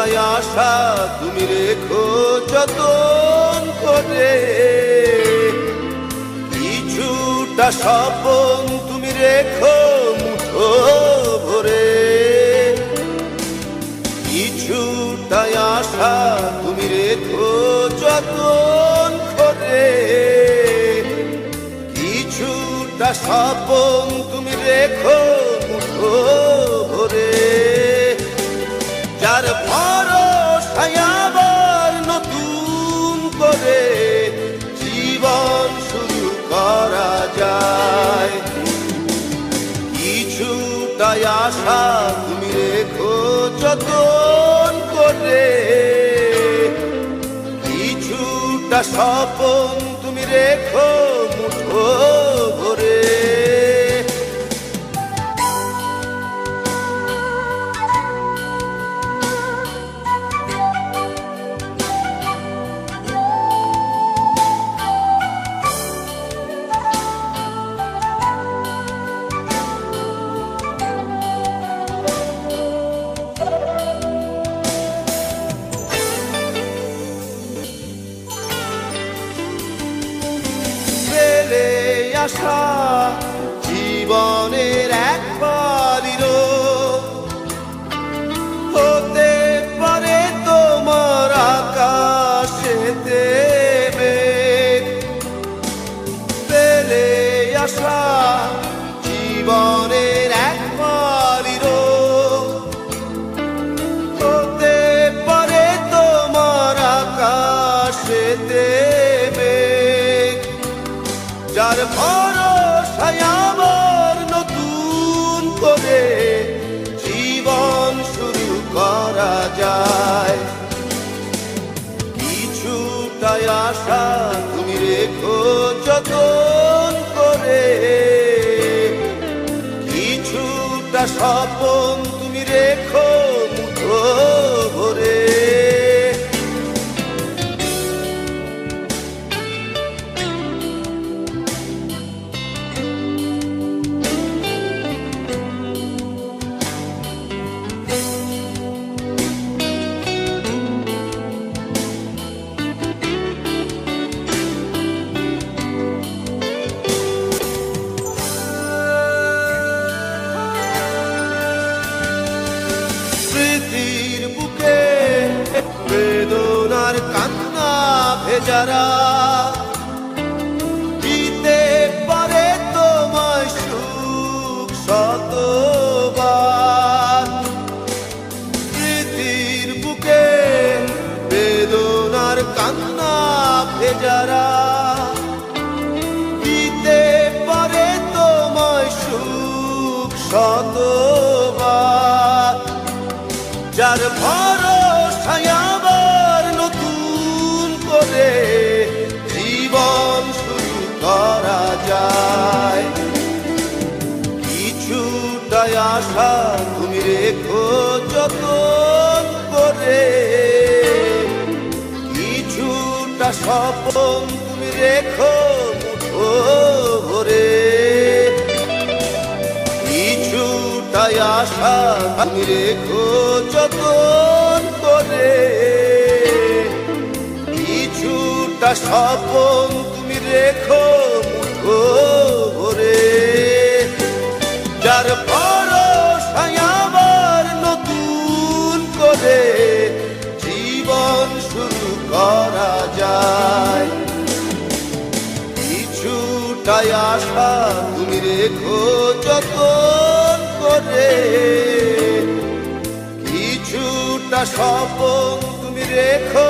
কিছুটাই আশা তুমি রেখো যতন করে, কিছুটা স্বপন তুমি রেখো মুঠো ভরে, কিছুটাই আশা তুমি রেখো যতন করে, কিছুটা স্বপন তুমি রেখো মুঠো ভরে। যার ভরসায় আবার নতুন করে জীবন শুরু করা যায়, কিছুটাই আশা তুমি রেখো যতন করে, কিছুটা স্বপন তুমি রেখো মুঠো ভরে। আশা জীবনের এক পারিরো হতে পারে তোমার আকাশেতে মেঘ, পেলে আশা জীবনের এক পারিরো হতে পারে তোমার আকাশেতে মেঘ। যার ভরসায় আবার নতুন করে জীবন শুরু করা যায়, কিছুটাই আশা তুমি রেখো যতন করে, কিছুটা স্বপন তুমি রেখো মুঠো ভরে। স্মৃতির বুকে বেদনার কান্না ভেজারা দিতে পারে তোমায় সুখ শতবার। স্মৃতির বুকে বেদনার কান্না ভেজারা দিতে পারে তোমায় সুখ শতবার। যার ভরসায় আবার নতুন করে জীবন শুরু করা যায়, কিছুটাই আশা তুমি রেখো যতন করে, কিছুটা স্বপন তুমি রেখো মুঠো ভরে, কিছুটাই আশা তুমি রেখো যতন করে, কিছুটা স্বপন তুমি রেখো মুঠো ভরে। যার ভরসায় আবার নতুন করে জীবন শুরু করা যায়, কিছুটাই আশা তুমি রেখো যতন করে, কিছুটা স্বপন তুমি রেখো